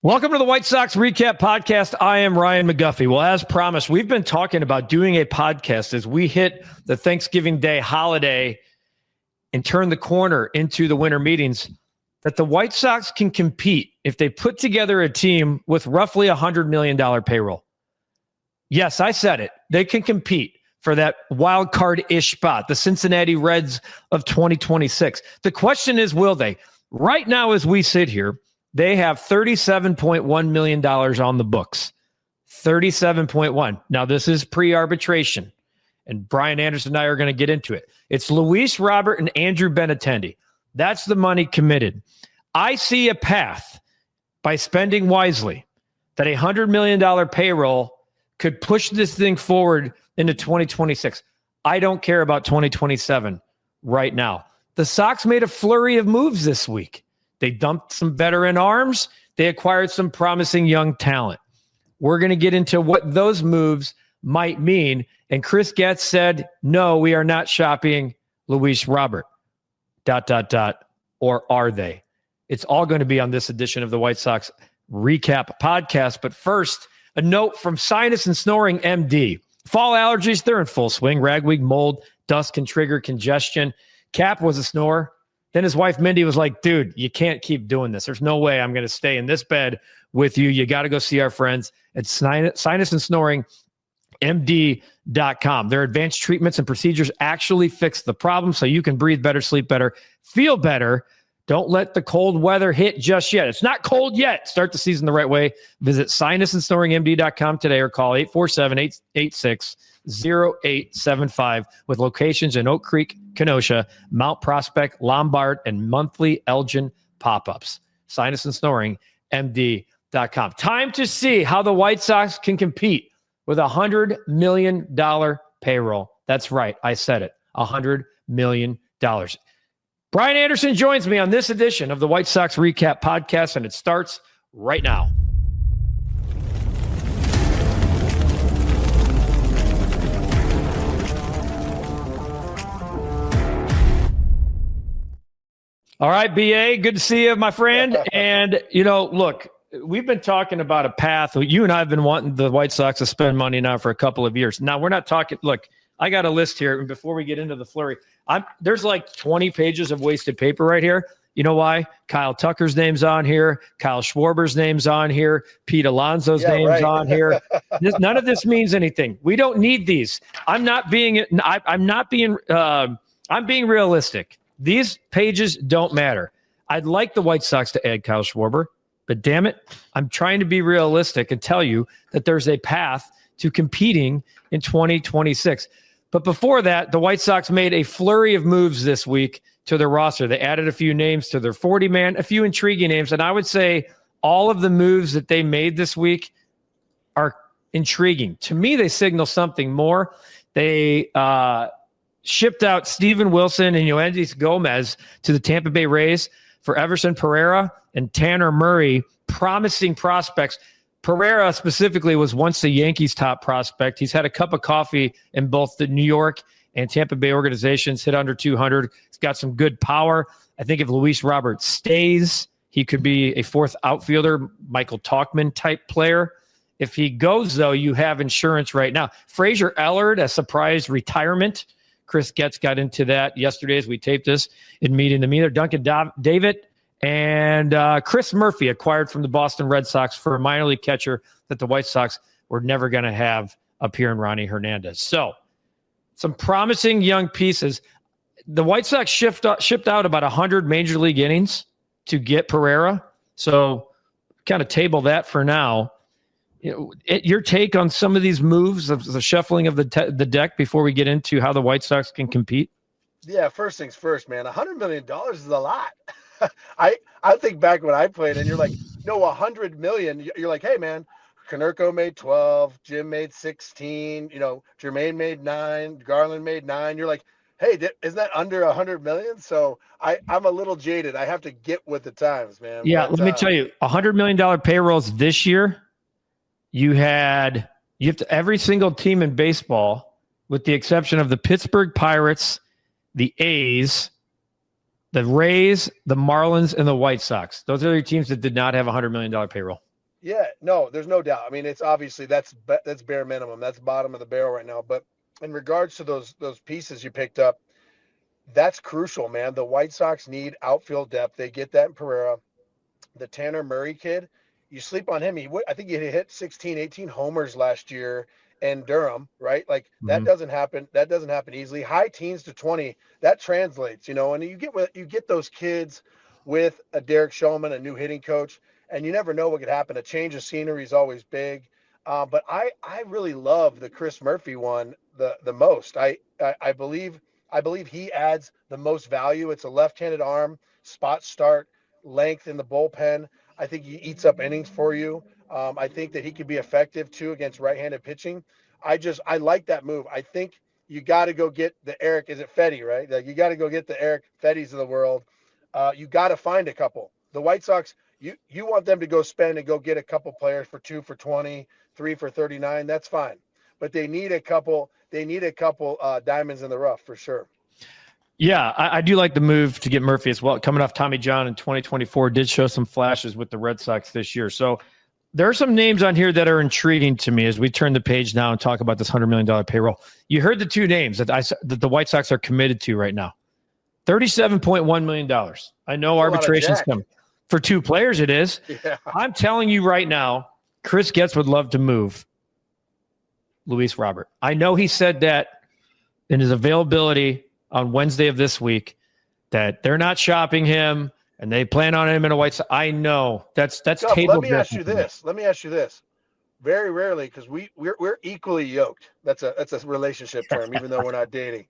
Welcome to the White Sox Recap Podcast. I am Ryan McGuffey. Well, as promised, we've been talking about doing a podcast as we hit the Thanksgiving Day holiday and turn the corner into the winter meetings, that the White Sox can compete if they put together a team with roughly $100 million payroll. Yes, I said it. They can compete for that wild card-ish spot, the Cincinnati Reds of 2026. The question is, will they? Right now, as we sit here, they have $37.1 million on the books. 37.1. Now, this is pre-arbitration, and Brian Anderson and I are going to get into it. It's Luis Robert and Andrew Benintendi. That's the money committed. I see a path by spending wisely that a $100 million payroll could push this thing forward into 2026. I don't care about 2027 right now. The Sox made a flurry of moves this week. They dumped some veteran arms. They acquired some promising young talent. We're going to get into what those moves might mean. And Chris Getz said, no, we are not shopping Luis Robert. ... Or are they? It's all going to be on this edition of the White Sox Recap Podcast. But first, a note from Sinus and Snoring MD. Fall allergies, they're in full swing. Ragweed, mold, dust can trigger congestion. Cap was a snorer. Then his wife, Mindy, was like, dude, you can't keep doing this. There's no way I'm going to stay in this bed with you. You got to go see our friends at Sinus and Snoring MD.com. Their advanced treatments and procedures actually fix the problem so you can breathe better, sleep better, feel better. Don't let the cold weather hit just yet. It's not cold yet. Start the season the right way. Visit sinusandsnoringmd.com today or call 847-886-0875 with locations in Oak Creek, Kenosha, Mount Prospect, Lombard, and monthly Elgin pop-ups. sinusandsnoringmd.com. Time to see how the White Sox can compete with a $100 million payroll. That's right. I said it. $100 million. Brian Anderson joins me on this edition of the White Sox Recap Podcast, and it starts right now. All right, BA, good to see you, my friend. And, look, we've been talking about a path. You and I have been wanting the White Sox to spend money now for a couple of years. Now, we're not talking – look, I got a list here, and before we get into the flurry, there's like 20 pages of wasted paper right here. You know why? Kyle Tucker's name's on here. Kyle Schwarber's name's on here. Pete Alonso's name's on here. None of this means anything. We don't need these. I'm being realistic. These pages don't matter. I'd like the White Sox to add Kyle Schwarber, but damn it, I'm trying to be realistic and tell you that there's a path to competing in 2026. But before that, the White Sox made a flurry of moves this week to their roster. They added a few names to their 40-man, a few intriguing names. And I would say all of the moves that they made this week are intriguing. To me, they signal something more. They shipped out Steven Wilson and Yoendis Gomez to the Tampa Bay Rays for Everson Pereira and Tanner Murray, promising prospects. Pereira specifically was once the Yankees' top prospect. He's had a cup of coffee in both the New York and Tampa Bay organizations, hit under 200. He's got some good power. I think if Luis Robert stays, he could be a fourth outfielder, Michael Tauchman type player. If he goes, though, you have insurance right now. Frazier Ellard, a surprise retirement. Chris Getz got into that yesterday as we taped this in Meeting the Meter. Duncan David and Chris Murphy, acquired from the Boston Red Sox for a minor league catcher that the White Sox were never going to have up here in Ronnie Hernandez. So some promising young pieces. The White Sox shipped out about 100 major league innings to get Pereira. So kind of table that for now. Your take on some of these moves, of the shuffling of the deck before we get into how the White Sox can compete? Yeah, first things first, man. $100 million is a lot. I think back when I played, and you're like, no, 100 million. You're like, hey, man, Konerko made 12, Jim made 16, Jermaine made 9, Garland made 9. You're like, hey, isn't that under 100 million? So I'm a little jaded. I have to get with the times, man. Yeah, let me tell you, $100 million payrolls this year. You have to every single team in baseball, with the exception of the Pittsburgh Pirates, the A's, the Rays, the Marlins, and the White Sox. Those are the teams that did not have $100 million payroll. Yeah, no, there's no doubt. I mean, it's obviously that's bare minimum. That's bottom of the barrel right now. But in regards to those pieces you picked up, that's crucial, man. The White Sox need outfield depth. They get that in Pereira. The Tanner Murray kid, you sleep on him. I think he hit 16, 18 homers last year in Durham, right? Like that doesn't happen. That doesn't happen easily. High teens to 20, that translates, and you get those kids with a Derek Shulman, a new hitting coach, and you never know what could happen. A change of scenery is always big. But I really love the Chris Murphy one the most. I believe he adds the most value. It's a left-handed arm, spot start, length in the bullpen. I think he eats up innings for you. I think that he could be effective too against right-handed pitching. I like that move. I think you got to go get the Eric. Is it Fetty, right? Like you got to go get the Eric Fettys of the world. You got to find a couple. The White Sox, you want them to go spend and go get a couple players for 2 for 20, 3 for 39. That's fine, but they need a couple. They need a couple diamonds in the rough for sure. Yeah, I do like the move to get Murphy as well. Coming off Tommy John in 2024, did show some flashes with the Red Sox this year. So there are some names on here that are intriguing to me as we turn the page now and talk about this $100 million payroll. You heard the two names that the White Sox are committed to right now. $37.1 million. I know arbitration's coming. For two players it is. Yeah. I'm telling you right now, Chris Getz would love to move Luis Robert. I know he said that in his availability on Wednesday of this week that they're not shopping him and they plan on him in a White Sox. I know that's table. Let me ask you this. Very rarely, because we're equally yoked. That's a relationship term, even though we're not dating.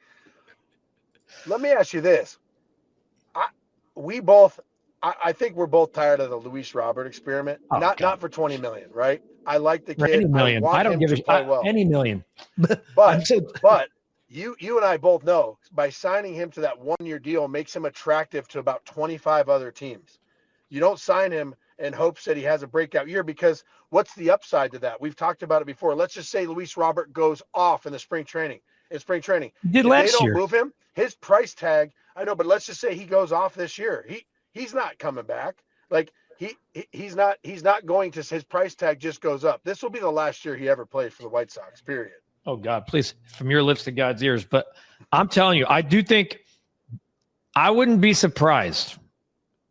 Let me ask you this. I think we're both tired of the Luis Robert experiment. Not for 20 million, right? I like the kid. Any million. I don't give a well. Any million. But you and I both know by signing him to that 1-year deal makes him attractive to about 25 other teams. You don't sign him in hopes that he has a breakout year, because what's the upside to that? We've talked about it before. Let's just say Luis Robert goes off in spring training. He did last year. Move him, his price tag. I know, but let's just say he goes off this year. He's not coming back. Like he's not going to. His price tag just goes up. This will be the last year he ever plays for the White Sox. Period. Oh God, please, from your lips to God's ears. But I'm telling you, I do think I wouldn't be surprised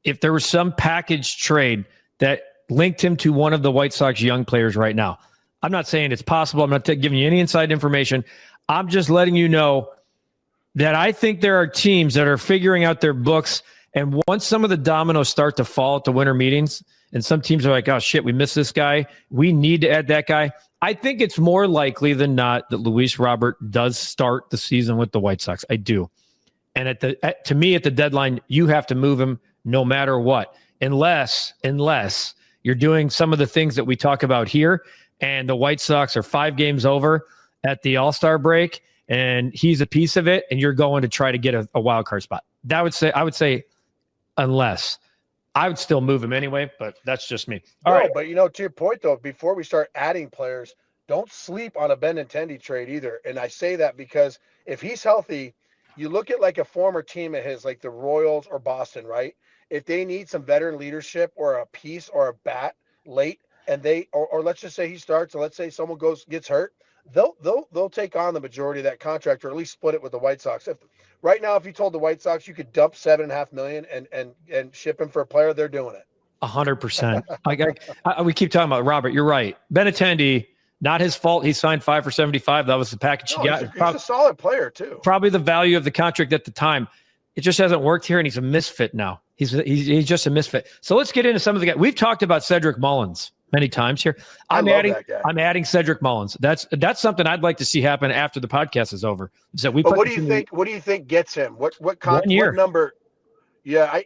if there was some package trade that linked him to one of the White Sox young players right now. I'm not saying it's possible. I'm not giving you any inside information. I'm just letting you know that I think there are teams that are figuring out their books. And once some of the dominoes start to fall at the winter meetings, and some teams are like, oh, shit, we missed this guy. We need to add that guy. I think it's more likely than not that Luis Robert does start the season with the White Sox. I do. And to me, at the deadline, you have to move him no matter what, unless you're doing some of the things that we talk about here, and the White Sox are 5 games over at the All-Star break, and he's a piece of it, and you're going to try to get a wild card spot. I would say unless. I would still move him anyway, but that's just me. All right. But to your point though, before we start adding players, don't sleep on a Benintendi trade either. And I say that because if he's healthy, you look at like a former team of his, like the Royals or Boston, right? If they need some veteran leadership or a piece or a bat late, and or let's just say he starts, and let's say someone gets hurt, they'll take on the majority of that contract, or at least split it with the White Sox. Right now, if you told the White Sox you could dump $7.5 million and ship him for a player, they're doing it. 100%. We keep talking about Robert. You're right. Benintendi, not his fault. He signed 5 for 75. That was the package he got. He's a solid player too. Probably the value of the contract at the time. It just hasn't worked here, and he's a misfit now. He's just a misfit. So let's get into some of the guys. We've talked about Cedric Mullins many times here. I'm adding Cedric Mullins. That's something I'd like to see happen after the podcast is over. So what do you think gets him? What number? Yeah,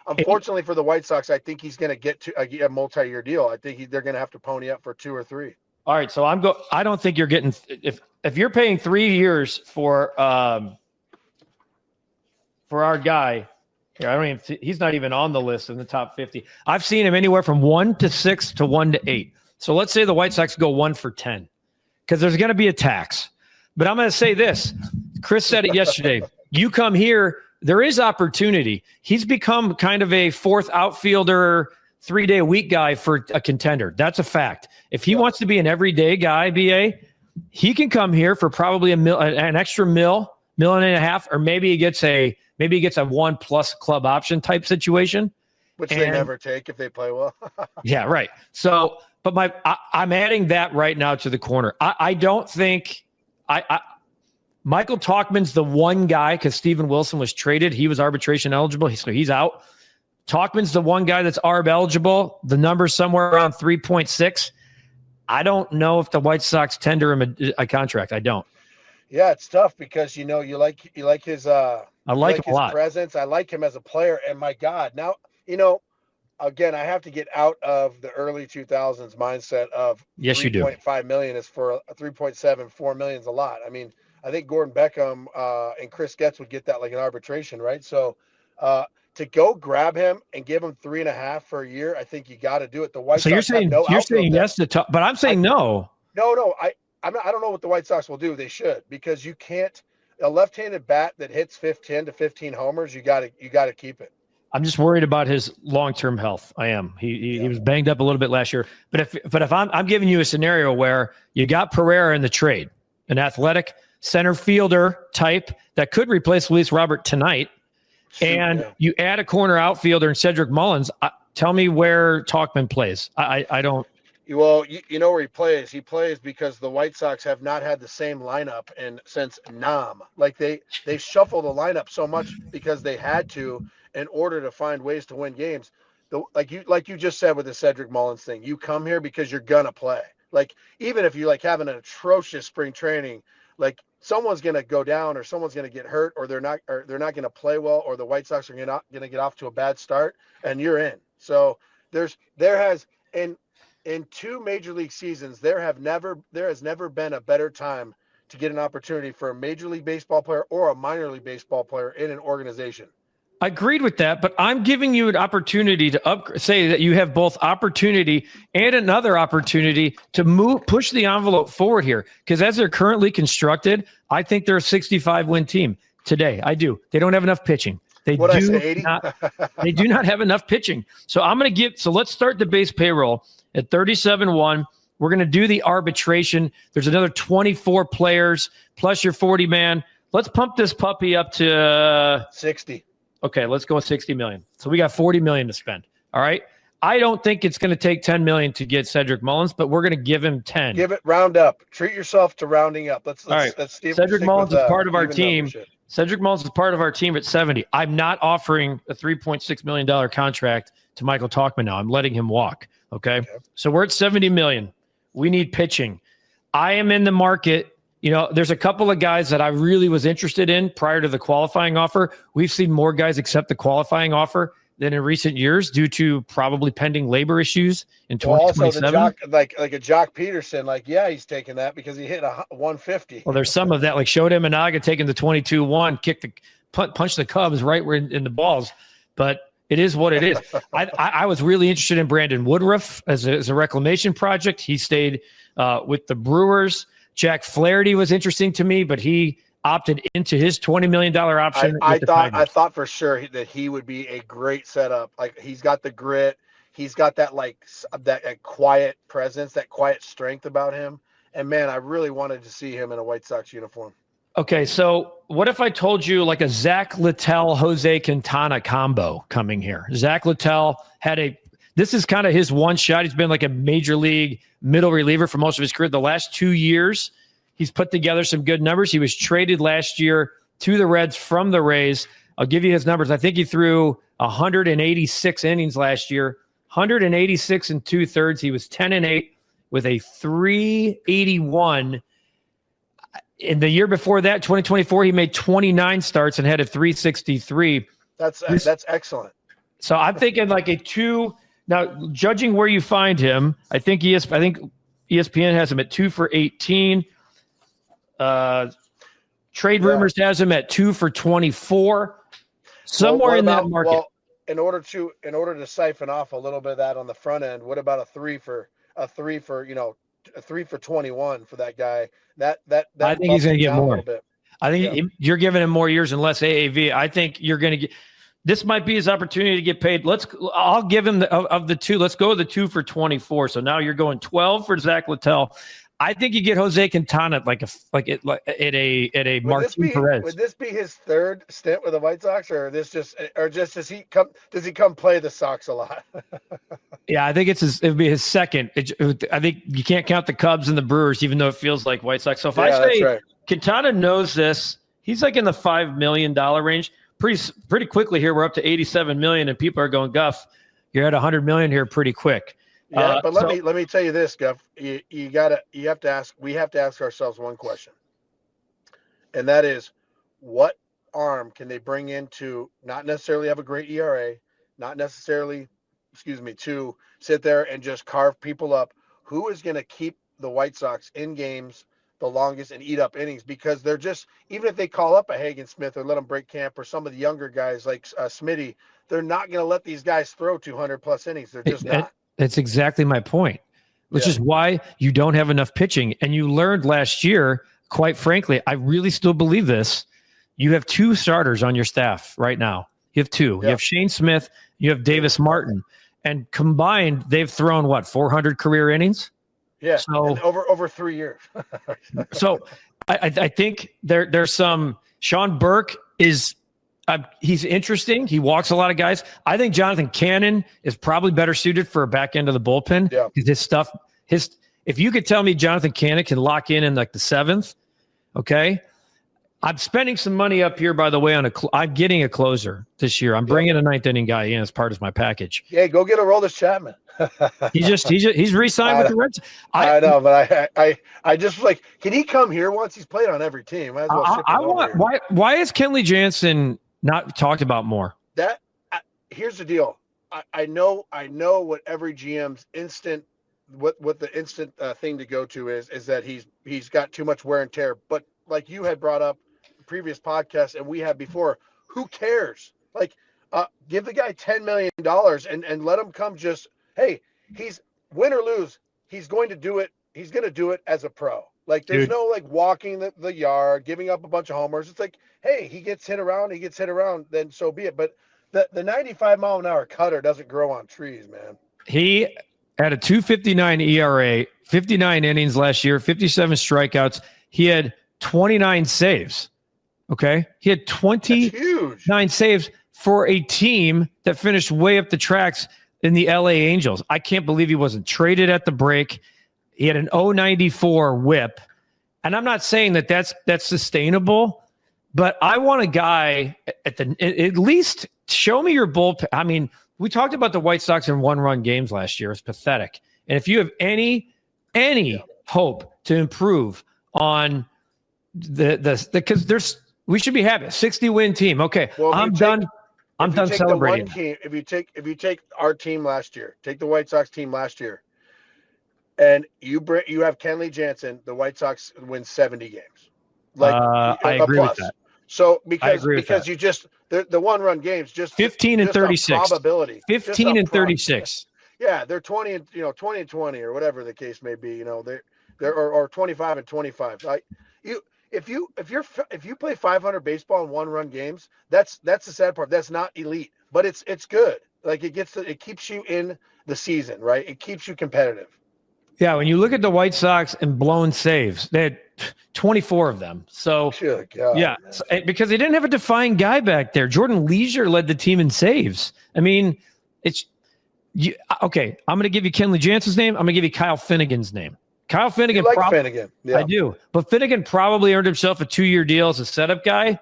unfortunately for the White Sox, I think he's going to get to a multi-year deal. I think they're going to have to pony up for 2 or 3. All right, so I don't think you're getting if you're paying 3 years for our guy. Here, he's not even on the list in the top 50. I've seen him anywhere from 1 to 6 to 1 to 8. So let's say the White Sox go 1 for 10, because there's going to be a tax. But I'm going to say this. Chris said it yesterday. You come here, there is opportunity. He's become kind of a fourth outfielder, 3-day-a-week guy for a contender. That's a fact. If he wants to be an everyday guy, BA, he can come here for probably an extra $1.5 million, or maybe he gets a 1+ club option type situation, which they never take if they play well. Yeah, right. So, but I'm adding that right now to the corner. I don't think Michael Tauchman's the one guy, because Steven Wilson was traded. He was arbitration eligible, so he's out. Tauchman's the one guy that's ARB eligible. The number's somewhere around 3.6. I don't know if the White Sox tender him a contract. I don't. Yeah, it's tough because you like his I like him a lot. Presence. I like him as a player, and my God, now again, I have to get out of the early 2000s mindset of yes, you do. 3.5 million is for a 3.7, 4 million is a lot. I mean, I think Gordon Beckham and Chris Getz would get that like an arbitration, right? So to go grab him and give him 3.5 for a year, I think you got to do it. The White Sox you're saying yes to talk, but I'm saying no. No. I don't know what the White Sox will do. They should, because you can't. A left-handed bat that hits 10 to 15 homers, you got to keep it. I'm just worried about his long-term health. I am. He was banged up a little bit last year. But if I'm giving you a scenario where you got Pereira in the trade, an athletic center fielder type that could replace Luis Robert tonight, you add a corner outfielder in Cedric Mullins, tell me where Tauchman plays. I don't. Well, you know where he plays. He plays because the White Sox have not had the same lineup since Nam. Like they shuffle the lineup so much because they had to in order to find ways to win games. Like you just said with the Cedric Mullins thing, you come here because you're gonna play. Like even if you have an atrocious spring training, like someone's gonna go down or someone's gonna get hurt or they're not gonna play well, or the White Sox are gonna get off to a bad start and you're in. So in 2 major league seasons, there has never been a better time to get an opportunity for a Major League Baseball player or a minor league baseball player in an organization. I agreed with that, but I'm giving you an opportunity to say that you have both opportunity and another opportunity to push the envelope forward here. Because as they're currently constructed, I think they're a 65-win team today. I do. They don't have enough pitching. They do not have enough pitching. So let's start the base payroll at 37-1. We're going to do the arbitration. There's another 24 players plus your 40-man. Let's pump this puppy up to 60. Okay, let's go with 60 million. So we got 40 million to spend. All right. I don't think it's going to take 10 million to get Cedric Mullins, but we're going to give him 10. Give it round up. Treat yourself to rounding up. Let's Cedric Mullins is part of our team. Cedric Mullins is part of our team at 70. I'm not offering a $3.6 million contract to Michael Tauchman now. I'm letting him walk. Okay. So we're at 70 million. We need pitching. I am in the market. There's a couple of guys that I really was interested in prior to the qualifying offer. We've seen more guys accept the qualifying offer than in recent years due to probably pending labor issues in 2027. Also like a Jock Peterson, he's taking that because he hit a 150. Well, there's some of that, like Shota Imanaga taking the 22-1, punch the Cubs right where in the balls. But it is what it is. I was really interested in Brandon Woodruff as a reclamation project. He stayed with the Brewers. Jack Flaherty was interesting to me, but he opted into his $20 million option. I thought for sure that he would be a great setup. Like he's got the grit. He's got that that quiet presence, that quiet strength about him. And man, I really wanted to see him in a White Sox uniform. Okay, so what if I told you like a Zach Littell, Jose Quintana combo coming here? Zach Littell this is kind of his one shot. He's been like a major league middle reliever for most of his career. The last 2 years, he's put together some good numbers. He was traded last year to the Reds from the Rays. I'll give you his numbers. I think he threw 186 innings last year, 186 and 2/3. He was 10-8 with a 381. In the year before that, 2024, he made 29 starts and had a 363. That's excellent. So I'm thinking like a 2. Now, judging where you find him, I think ESPN has him at 2 for 18. Trade Rumors has him at 2 for 24. Somewhere in that market. Well, in order to siphon off a little bit of that on the front end, what about a 3 for 21 for that guy? That I think he's going to get more. I think you're giving him more years and less AAV. I think you're going to get. this might be his opportunity to get paid. I'll give him of the two. Let's go with the 2 for 24. So now you're going 12 for Zach Littell. I think you get Jose Quintana at a Martin Perez. Would this be his third stint with the White Sox, or does he come play the Sox a lot? Yeah, I think it'd be his second. I think you can't count the Cubs and the Brewers, even though it feels like White Sox. So if I say right. Quintana knows this, he's like in the $5 million range. Pretty quickly here, we're up to $87 million, and people are going, Guff, you're at $100 million here pretty quick. Yeah, but let me tell you this, Guff. We have to ask ourselves one question, and that is, what arm can they bring in to not necessarily have a great ERA, not necessarily, to sit there and just carve people up? Who is going to keep the White Sox in games the longest and eat up innings? Because they're just, even if they call up a Hagen Smith or let them break camp, or some of the younger guys like Smitty, they're not going to let these guys throw 200 plus innings. They're just not. That's exactly my point, which is why you don't have enough pitching. And you learned last year, quite frankly, I really still believe this. You have 2 starters on your staff right now. You have 2. You have Shane Smith, you have Davis Martin, and combined, they've thrown 400 career innings? Yeah, so over 3 years. So I think there's some. Sean Burke is he's interesting. He walks a lot of guys. I think Jonathan Cannon is probably better suited for a back end of the bullpen. Yeah, because his stuff. If you could tell me Jonathan Cannon can lock in like the 7th, okay. I'm spending some money up here, by the way, I'm getting a closer this year. I'm bringing a 9th inning guy in as part of my package. Yeah, go get Aroldis Chapman. He's re-signed with the Reds. I know, but I just like, can he come here once? He's played on every team. Might as well ship him over here. Why is Kenley Jansen not talked about more? Here's the deal. I know what every GM's instant thing to go to is that he's got too much wear and tear. But like you had brought up the previous podcast, and we had before, who cares? Like, give the guy $10 million and let him come. Just, hey, he's win or lose, he's going to do it. He's going to do it as a pro. Like, there's no like walking the yard, giving up a bunch of homers. It's like, hey, he gets hit around, then so be it. But the 95 mile an hour cutter doesn't grow on trees, man. He had a 2.59 ERA, 59 innings last year, 57 strikeouts. He had 29 saves. Okay. He had 29 saves for a team that finished way up the tracks in the LA Angels. I can't believe he wasn't traded at the break. He had an 0.94 whip. And I'm not saying that that's sustainable, but I want a guy at least show me your bullpen. I mean, we talked about the White Sox in 1-run games last year. It's pathetic. And if you have any hope to improve on because we should be happy. 60-win team. Okay, well, I'm done celebrating. If you take our team last year, take the White Sox team last year, and you have Kenley Jansen, the White Sox win 70 games. Like, I agree with that. So because you just the 1-run games, just 15 and 36 probability, 15 and 36. Yeah, they're 20 and 20 or whatever the case may be. They're or 25 and 25. Like, if you play 500 baseball in 1-run games, that's the sad part. That's not elite, but it's good. Like, it keeps you in the season, right? It keeps you competitive. Yeah, when you look at the White Sox and blown saves, they had 24 of them. So God, because they didn't have a defined guy back there. Jordan Leisure led the team in saves. I mean, okay. I'm going to give you Kenley Jansen's name. I'm going to give you Kyle Finnegan's name. Kyle Finnegan. You like Finnegan. Yeah. I do. But Finnegan probably earned himself a 2-year deal as a setup guy.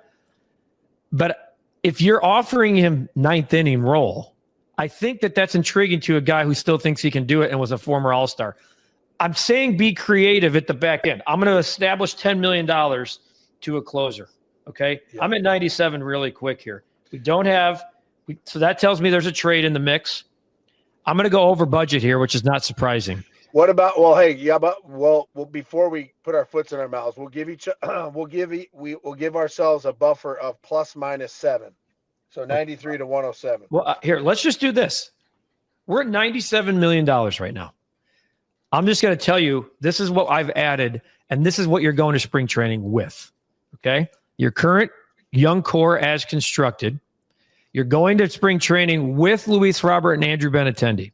But if you're offering him 9th inning role, I think that's intriguing to a guy who still thinks he can do it and was a former All-Star. I'm saying be creative at the back end. I'm going to establish $10 million to a closer. Okay. Yeah. I'm at 97 really quick here. So that tells me there's a trade in the mix. I'm going to go over budget here, which is not surprising. What about? Well, before we put our foots in our mouths, we'll give ourselves a buffer of ±7, so 93 to 107. Well, here, let's just do this. We're at $97 million right now. I'm just going to tell you, this is what I've added, and this is what you're going to spring training with. Okay, your current young core as constructed. You're going to spring training with Luis Robert and Andrew Benintendi.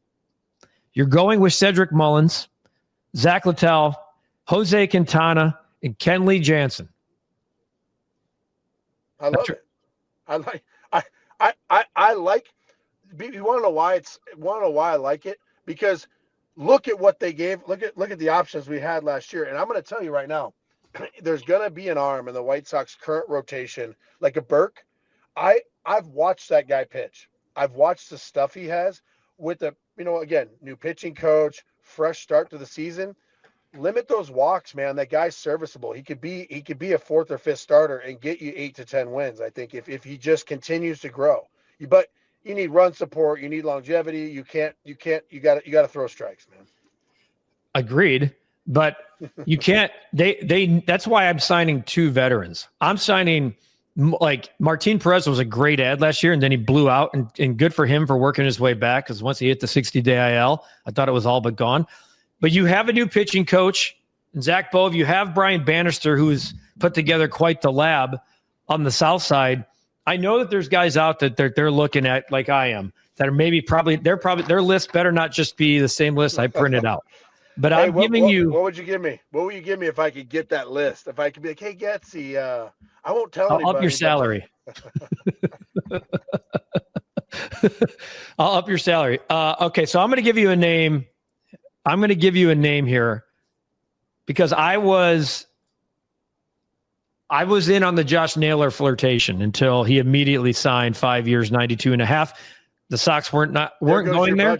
You're going with Cedric Mullins, Zach Littell, Jose Quintana, and Kenley Jansen. I love it. I like. You want to know why I like it? Because look at what they gave. Look at the options we had last year. And I'm going to tell you right now, there's going to be an arm in the White Sox current rotation, like a Burke. I've watched that guy pitch. I've watched the stuff he has with the, again, new pitching coach, fresh start to the season. Limit those walks, man. That guy's serviceable. He could be a fourth or fifth starter and get you 8 to 10 wins. I think if he just continues to grow. But you need run support. You need longevity. You got to throw strikes, man. Agreed. But you can't. That's why I'm signing 2 veterans. I'm signing. Like Martin Perez was a great ad last year, and then he blew out, and good for him for working his way back, because once he hit the 60-day IL, I thought it was all but gone. But you have a new pitching coach, Zach Bove. You have Brian Bannister, who's put together quite the lab on the south side. I know that there's guys out that they're looking at, like I am, that are their list better not just be the same list I printed out. But hey, What would you give me? What would you give me if I could get that list? If I could be like, hey, Getsy, I won't tell anybody. I'll up your salary. I'll up your salary. Okay, so I'm going to give you a name. I'm going to give you a name here because I was in on the Josh Naylor flirtation until he immediately signed 5 years, 92.5. The Sox weren't going there.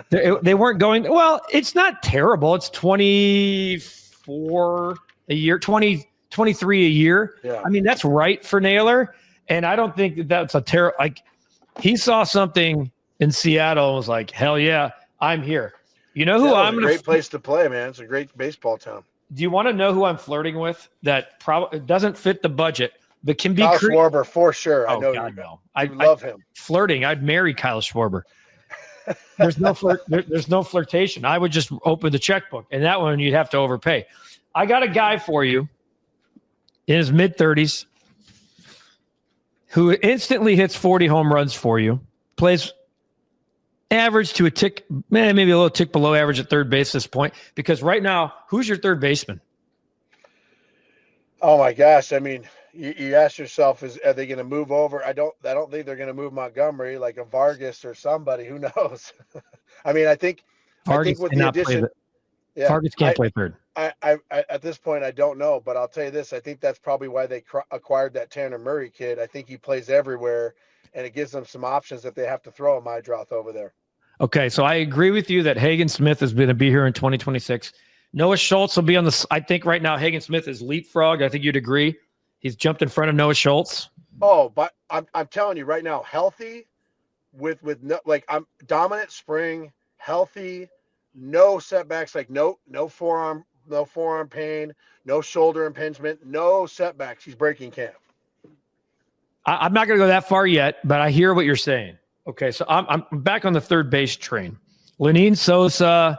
They weren't going. Well, it's not terrible. It's 24 a year, 23 a year. Yeah. I mean, that's right for Naylor. And I don't think that's a terrible, like, he saw something in Seattle and was like, hell yeah, I'm here. You know who I'm going to. Great place to play, man. It's a great baseball town. Do you want to know who I'm flirting with that probably doesn't fit the budget, but can be Kyle Schwarber for sure. Oh, I know God, you. no. I love him. Flirting. I'd marry Kyle Schwarber. There's no there's no flirtation. I would just open the checkbook, and that one you'd have to overpay. I got a guy for you in his mid-30s who instantly hits 40 home runs for you, plays average to a tick, maybe a little tick below average at third base at this point, because right now, who's your third baseman? Oh my gosh. I mean, you ask yourself, are they going to move over? I don't think they're going to move Montgomery, like a Vargas or somebody. Who knows? I mean, I think with the addition, Vargas can't play third. I at this point, I don't know, but I'll tell you this. I think that's probably why they acquired that Tanner Murray kid. I think he plays everywhere, and it gives them some options if they have to throw a Mydroth over there. Okay, so I agree with you that Hagen Smith is going to be here in 2026. Noah Schultz will be on the. I think right now Hagen Smith is leapfrogged. I think you'd agree. He's jumped in front of Noah Schultz. Oh, but I'm telling you right now, healthy, with no, like, I'm dominant spring, healthy, no setbacks, like no forearm pain, no shoulder impingement, no setbacks. He's breaking camp. I'm not going to go that far yet, but I hear what you're saying. Okay, so I'm back on the third base train. Lenin Sosa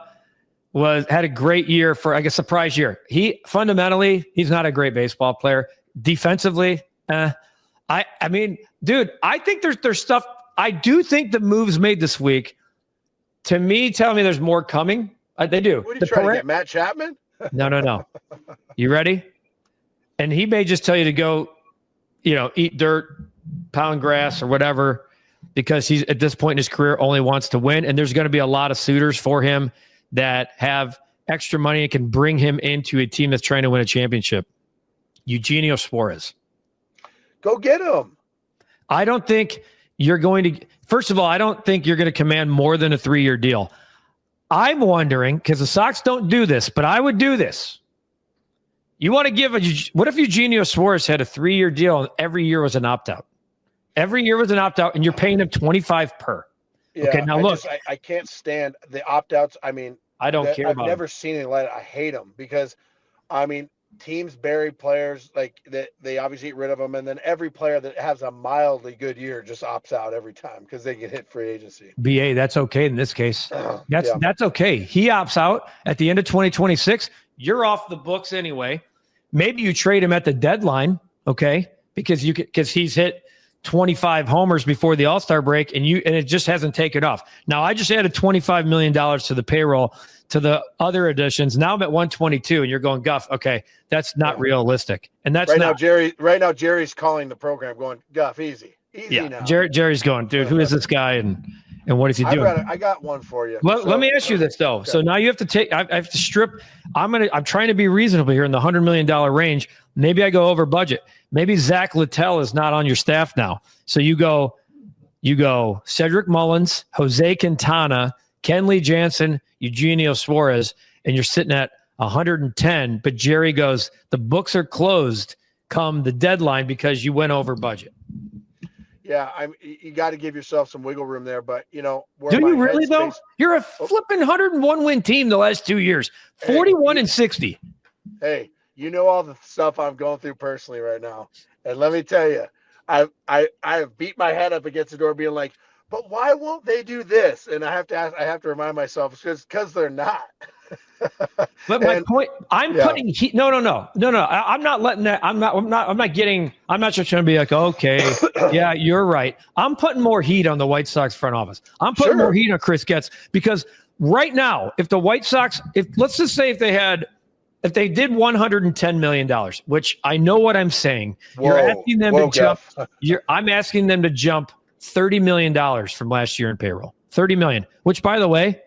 had a great year for, I guess, surprise year. Fundamentally, he's not a great baseball player. Defensively, I mean, dude, I think there's stuff. I do think the moves made this week, to me, tell me there's more coming. They do. What are you trying to get, Matt Chapman? No. You ready? And he may just tell you to go, eat dirt, pound grass, or whatever, because he's at this point in his career only wants to win. And there's going to be a lot of suitors for him that have extra money and can bring him into a team that's trying to win a championship. Eugenio Suarez. Go get him. I don't think you're going to, first of all, I don't think you're going to command more than a 3-year deal. I'm wondering, because the Sox don't do this, but I would do this. You want to give what if Eugenio Suarez had a 3-year deal and every year was an opt-out? Every year was an opt-out and you're paying him $25 per. Yeah, okay, now look. I can't stand the opt-outs. I mean, I don't care about I've never seen it like I hate them because, I mean, teams bury players like that. They obviously get rid of them, and then every player that has a mildly good year just opts out every time because they get hit free agency. BA, that's okay in this case. That's okay. He opts out at the end of 2026. You're off the books anyway. Maybe you trade him at the deadline, okay? Because he's hit 25 homers before the All-Star break, and it just hasn't taken off. Now, I just added $25 million to the payroll to the other additions. Now I'm at 122, and you're going, Guff, okay, that's not realistic. And that's now, Jerry's calling the program going, Guff, easy now. Jerry's going, dude, who is this guy, and what is he doing? I got one for you. Let me ask you this, though. Okay. So now you have to I have to strip. I'm trying to be reasonable here in the $100 million range. Maybe I go over budget. Maybe Zach Littell is not on your staff now. So you go Cedric Mullins, Jose Quintana, Kenley Jansen, Eugenio Suarez, and you're sitting at 110. But Jerry goes, the books are closed come the deadline because you went over budget. Yeah, you got to give yourself some wiggle room there. But, do you really, though? You're a flipping 101 win team the last 2 years, 41 and 60. Hey, you know all the stuff I'm going through personally right now. And let me tell you, I have beat my head up against the door being like, but why won't they do this? And I have to remind myself because they're not. But my point, putting heat. No. I'm not letting that. I'm not just trying to be like, okay, yeah, you're right. I'm putting more heat on the White Sox front office. I'm putting more heat on Chris Getz because right now, if the White Sox, let's just say if they did $110 million, which I know what I'm saying, you're asking them to jump. I'm asking them to jump $30 million from last year in payroll. $30 million, which, by the way,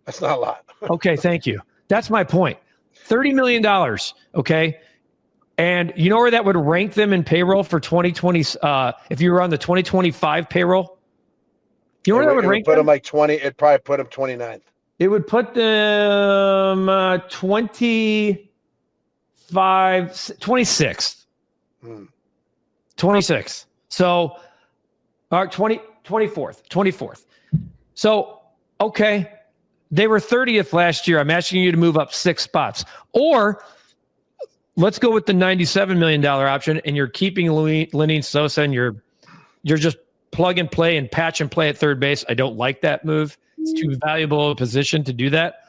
that's not a lot. Okay, thank you. That's my point. $30 million, okay? And you know where that would rank them in payroll for 2020, if you were on the 2025 payroll? You know where that would rank them? Put them like 20. It'd probably put them 29th. It would put them 26th. 26th. So, 24th. So, okay. They were 30th last year. I'm asking you to move up 6 spots. Or let's go with the $97 million option, and you're keeping Lenyn Sosa, and you're just plug and play and patch and play at third base. I don't like that move. It's too valuable a position to do that.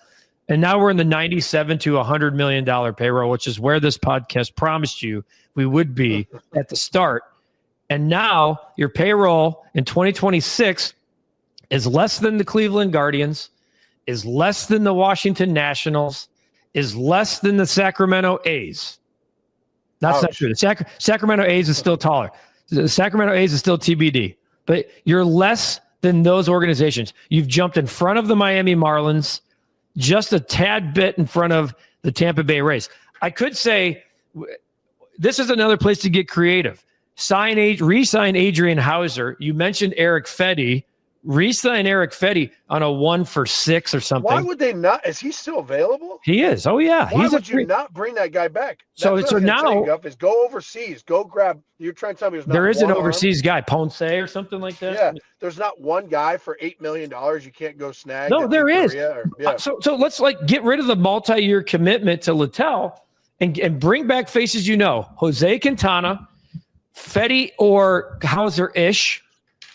And now we're in the $97 to $100 million payroll, which is where this podcast promised you we would be at the start. And now your payroll in 2026 is less than the Cleveland Guardians, is less than the Washington Nationals, is less than the Sacramento A's. That's not true. The Sacramento A's is still taller. The Sacramento A's is still TBD. But you're less than those organizations. You've jumped in front of the Miami Marlins, just a tad bit in front of the Tampa Bay Rays. I could say this is another place to get creative. Re-sign Adrian Hauser. You mentioned Eric Fedde. Re-sign Eric Fedde on a 1-for-6 or something. Why would they not? Is he still available? He is. Oh, yeah. Why would you not bring that guy back? So now is go overseas. Go grab. You're trying to tell me there is an overseas guy, Ponce or something like that. Yeah. There's not one guy for $8 million you can't go snag. No, there is. So let's get rid of the multi-year commitment to Littell and bring back faces Jose Quintana, Fedde or Hauser-ish.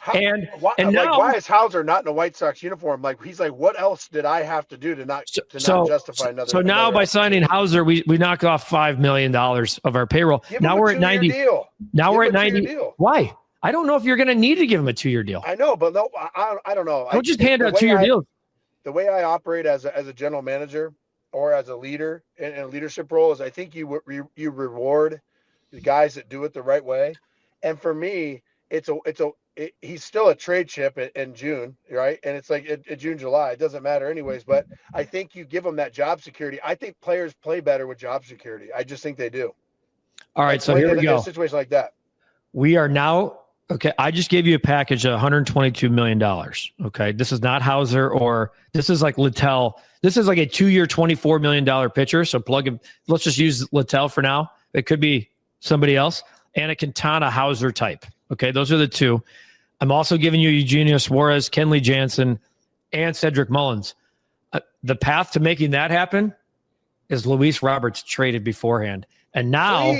Why is Hauser not in a White Sox uniform? Like he's like, what else did I have to do to not justify another? So now by signing Hauser, we knock off $5 million of our payroll. Now we're at 90. Now we're at 90. Why? I don't know if you're going to need to give him a 2-year deal. I know, but no, I don't know. Don't just hand out 2-year deals. The way I operate as a general manager or as a leader in a leadership role is I think you reward the guys that do it the right way. And for me, he's still a trade chip in June, right? And it's like in June, July. It doesn't matter anyways. But I think you give them that job security. I think players play better with job security. I just think they do. All right, so here we go. In a situation like that. We are now – okay, I just gave you a package of $122 million, okay? This is not Hauser or – this is like Littell. This is like a 2-year, $24 million pitcher. So plug him – let's just use Littell for now. It could be somebody else. And a Quintana Hauser type. Okay, those are the two. I'm also giving you Eugenio Suarez, Kenley Jansen, and Cedric Mullins. The path to making that happen is Luis Roberts traded beforehand. And now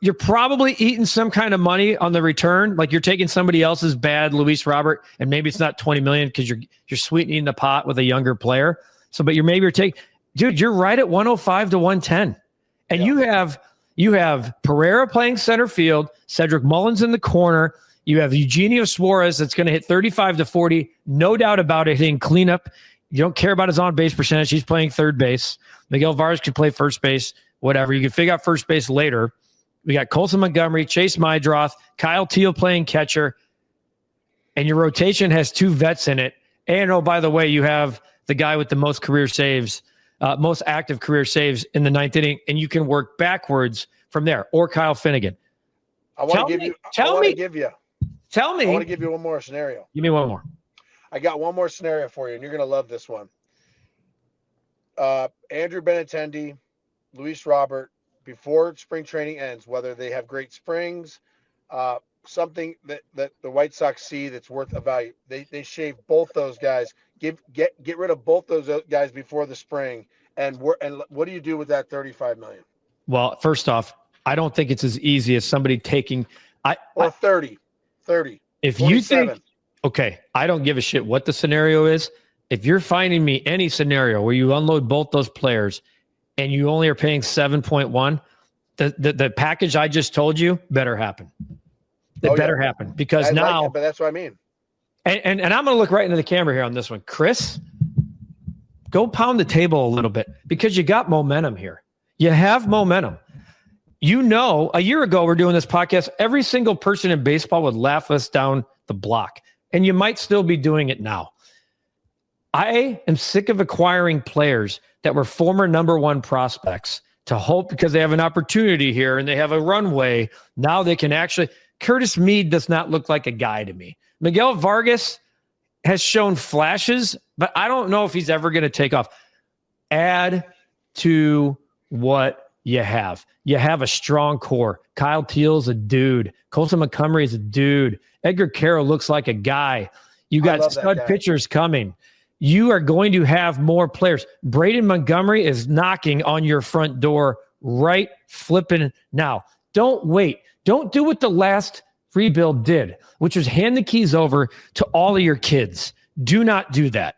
you're probably eating some kind of money on the return. Like you're taking somebody else's bad Luis Robert, and maybe it's not $20 million because you're sweetening the pot with a younger player. So, but you're taking, dude, you're right at 105 to 110. And You have Pereira playing center field, Cedric Mullins in the corner. You have Eugenio Suarez that's going to hit 35 to 40. No doubt about it, hitting cleanup. You don't care about his on-base percentage. He's playing third base. Miguel Vargas can play first base, whatever. You can figure out first base later. We got Colson Montgomery, Chase Mydroth, Kyle Teal playing catcher. And your rotation has 2 vets in it. And, oh, by the way, you have the guy with the most career saves, most active career saves in the 9th inning, and you can work backwards from there. Or Kyle Finnegan. I want to give you one more scenario. Give me one more. I got one more scenario for you, and you're going to love this one. Andrew Benintendi, Luis Robert, before spring training ends, whether they have great springs, something that the White Sox see that's worth a value. They shave both those guys. Get rid of both those guys before the spring. And what do you do with that $35 million? Well, first off, I don't think it's as easy as somebody taking 30. If 27. you think, okay, I don't give a shit what the scenario is. If you're finding me any scenario where you unload both those players and you only are paying 7.1, the package I just told you better happen. It better happen because now. But that's what I mean. And I'm going to look right into the camera here on this one. Chris, go pound the table a little bit because you got momentum here. You have momentum. You know, a year ago, we're doing this podcast. Every single person in baseball would laugh us down the block. And you might still be doing it now. I am sick of acquiring players that were former number 1 prospects to hope because they have an opportunity here and they have a runway. Now they can actually. Curtis Meade does not look like a guy to me. Miguel Vargas has shown flashes, but I don't know if he's ever going to take off. Add to what you have. You have a strong core. Kyle Teal's a dude. Colson Montgomery is a dude. Edgar Carroll looks like a guy. You got stud pitchers coming. You are going to have more players. Braden Montgomery is knocking on your front door right flipping now. Don't wait. Don't do what the last rebuild did, which was hand the keys over to all of your kids. Do not do that.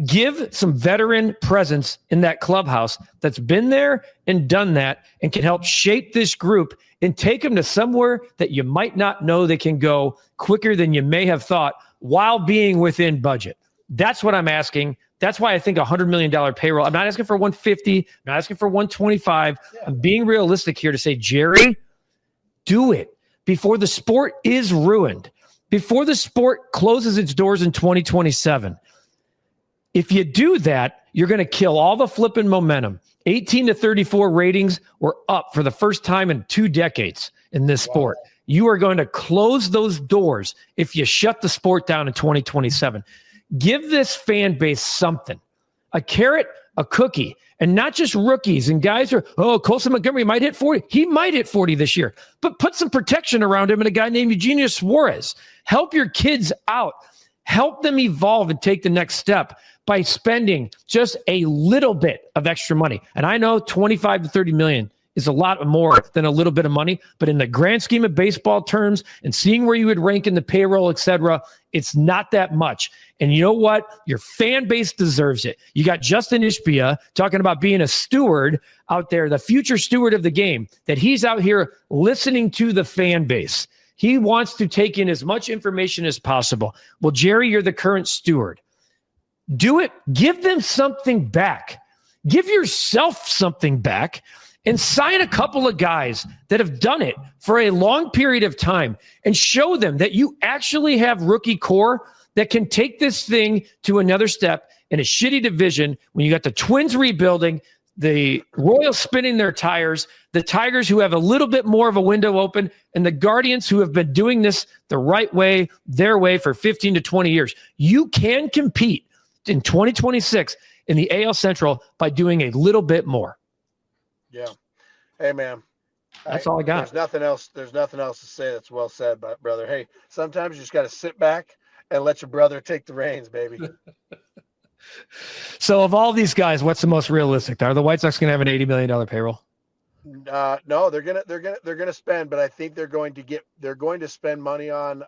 Give some veteran presence in that clubhouse that's been there and done that and can help shape this group and take them to somewhere that you might not know they can go quicker than you may have thought while being within budget. That's what I'm asking. That's why I think $100 million payroll. I'm not asking for 150. I'm not asking for 125. Yeah. I'm being realistic here to say, Jerry, do it before the sport is ruined, before the sport closes its doors in 2027. If you do that, you're going to kill all the flipping momentum. 18 to 34 ratings were up for the first time in 2 decades in this sport. You are going to close those doors if you shut the sport down in 2027. Give this fan base something, a carrot, a cookie, and not just rookies and guys are, Colson Montgomery might hit 40. He might hit 40 this year, but put some protection around him and a guy named Eugenio Suarez. Help your kids out. Help them evolve and take the next step by spending just a little bit of extra money. And I know 25 to 30 million is a lot more than a little bit of money, but in the grand scheme of baseball terms and seeing where you would rank in the payroll, et cetera, it's not that much. And you know what? Your fan base deserves it. You got Justin Ishbia talking about being a steward out there, the future steward of the game, that he's out here listening to the fan base. He wants to take in as much information as possible. Well, Jerry, you're the current steward. Do it. Give them something back. Give yourself something back and sign a couple of guys that have done it for a long period of time and show them that you actually have rookie core that can take this thing to another step in a shitty division when you got the Twins rebuilding, the Royals spinning their tires, the Tigers who have a little bit more of a window open, and the Guardians who have been doing this the right way, their way for 15 to 20 years. You can compete in 2026 in the AL Central by doing a little bit more. Yeah. Hey, man. That's all I got. There's nothing else to say that's well said, but brother. Hey, sometimes you just got to sit back and let your brother take the reins, baby. So of all these guys, what's the most realistic? Are the White Sox going to have an $80 million payroll? No, they're gonna spend, but I think they're going to spend money on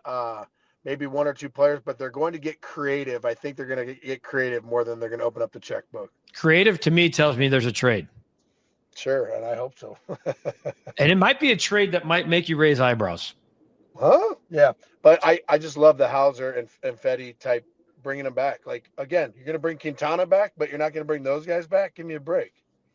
maybe 1 or 2 players, but they're going to get creative. I think they're going to get creative more than they're going to open up the checkbook. Creative to me tells me there's a trade. Sure, and I hope so. And it might be a trade that might make you raise eyebrows. Huh? Yeah, but I just love the Hauser and Fetty type bringing them back. Like, again, you're going to bring Quintana back, but you're not going to bring those guys back? Give me a break.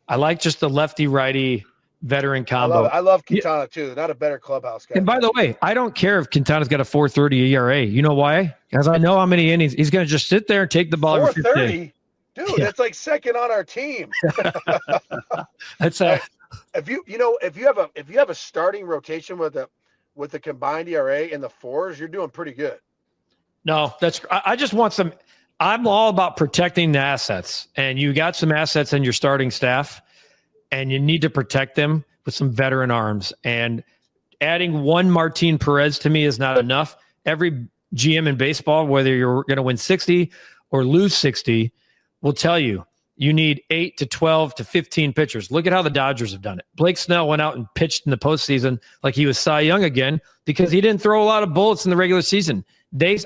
I like just the lefty-righty veteran combo. I love Quintana too. Not a better clubhouse guy. And by the way, I don't care if Quintana's got a 4.30 ERA. You know why? Because I know how many innings he's going to just sit there and take the ball every 4.30, dude. Yeah. That's like second on our team. That's a. If you have a starting rotation with a combined ERA in the fours, you're doing pretty good. No, I just want some. I'm all about protecting the assets, and you got some assets in your starting staff, and you need to protect them with some veteran arms. And adding one Martin Perez to me is not enough. Every GM in baseball, whether you're going to win 60 or lose 60, will tell you need 8 to 12 to 15 pitchers. Look at how the Dodgers have done it. Blake Snell went out and pitched in the postseason like he was Cy Young again because he didn't throw a lot of bullets in the regular season.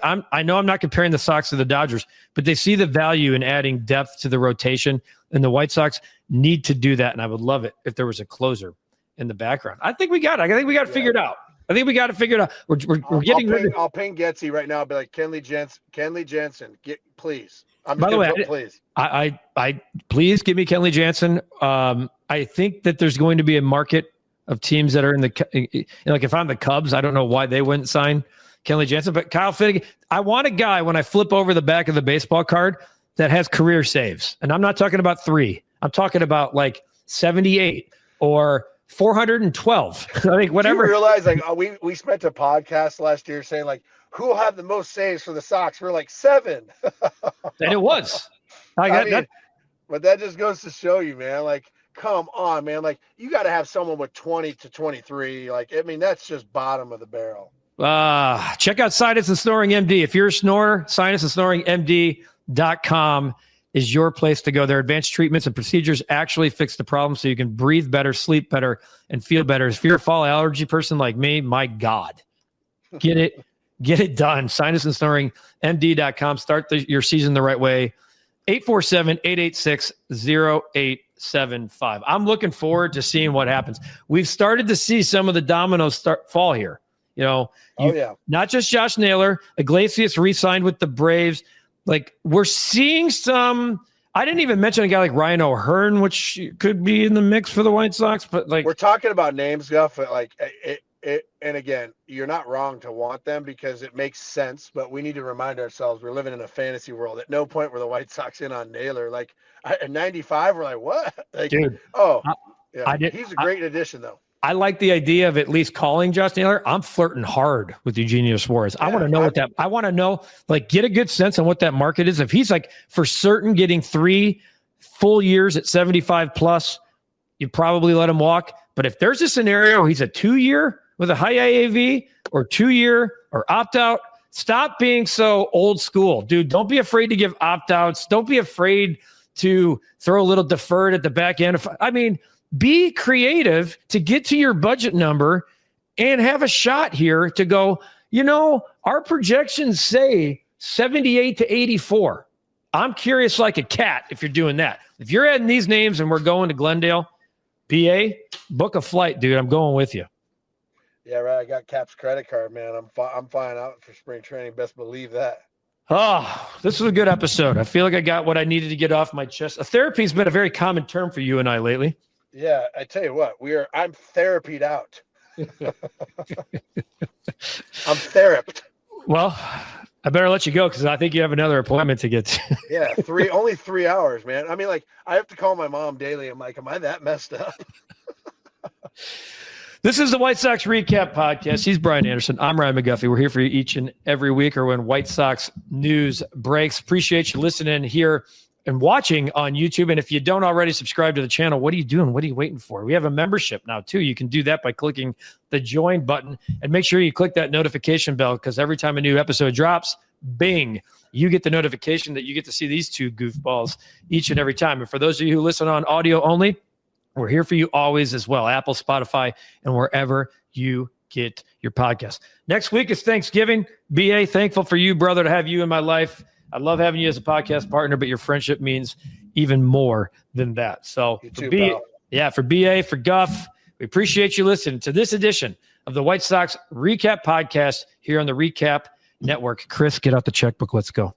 I know I'm not comparing the Sox to the Dodgers, but they see the value in adding depth to the rotation, and the White Sox need to do that, and I would love it if there was a closer in the background. I think we got it. I think we got it figured out. We're getting rid of. I'll ping Getsy right now. I'll be like, Kenley Jansen, please. By the way, please. I please give me Kenley Jansen. I think that there's going to be a market of teams that are in the like. If I'm the Cubs, I don't know why they wouldn't sign Kenley Jansen, but Kyle Finnegan. I want a guy when I flip over the back of the baseball card that has career saves, and I'm not talking about 3. I'm talking about like 78 or 412. I think whatever. Do you realize, like, we spent a podcast last year saying, like, who will have the most saves for the Sox? We're like 7. And it was. But that just goes to show you, man. Like, come on, man. Like, you got to have someone with 20 to 23. Like, I mean, that's just bottom of the barrel. Check out Sinus and Snoring MD. If you're a snorer, sinusandSnoringMD.com is your place to go. Their advanced treatments and procedures actually fix the problem so you can breathe better, sleep better, and feel better. If you're a fall allergy person like me, my God, get it done. SinusandSnoringMD.com. Start your season the right way. 847-886-0875. I'm looking forward to seeing what happens. We've started to see some of the dominoes fall here. You know, not just Josh Naylor. Iglesias re-signed with the Braves. Like, we're seeing some. I didn't even mention a guy like Ryan O'Hearn, which could be in the mix for the White Sox. But like, we're talking about names, Guff. Like it, and again, you're not wrong to want them because it makes sense. But we need to remind ourselves we're living in a fantasy world. At no point were the White Sox in on Naylor. Like at 95, we're like, what? Like, dude. He's a great addition, though. I like the idea of at least calling Josh Naylor. I'm flirting hard with Eugenio Suarez. I want to know I want to know, like, get a good sense on what that market is. If he's like for certain getting 3 full years at 75 plus, you probably let him walk. But if there's a scenario where he's a 2-year with a high AAV or 2-year or opt out, stop being so old school, dude. Don't be afraid to give opt outs. Don't be afraid to throw a little deferred at the back end. Be creative to get to your budget number and have a shot here to go, our projections say 78 to 84. I'm curious like a cat if you're doing that. If you're adding these names and we're going to Glendale, BA, book a flight, dude. I'm going with you. Yeah, right. I got Cap's credit card, man. I'm flying out for spring training. Best believe that. Oh, this was a good episode. I feel like I got what I needed to get off my chest. Therapy has been a very common term for you and I lately. Yeah, I tell you what, I'm therapied out. I'm theraped. Well, I better let you go because I think you have another appointment to get to. Yeah, only 3 hours, man. I mean, like, I have to call my mom daily. I'm like, am I that messed up? This is the White Sox Recap Podcast. He's Brian Anderson. I'm Ryan McGuffey. We're here for you each and every week or when White Sox news breaks. Appreciate you listening here and watching on YouTube. And if you don't already subscribe to the channel, what are you doing? What are you waiting for? We have a membership now too. You can do that by clicking the join button and make sure you click that notification bell because every time a new episode drops, bing, you get the notification that you get to see these two goofballs each and every time. And for those of you who listen on audio only, we're here for you always as well. Apple, Spotify, and wherever you get your podcast. Next week is Thanksgiving. BA, thankful for you, brother, to have you in my life. I love having you as a podcast partner, but your friendship means even more than that. So you too, pal. Yeah, for BA, for Guff, we appreciate you listening to this edition of the White Sox Recap Podcast here on the Recap Network. Chris, get out the checkbook. Let's go.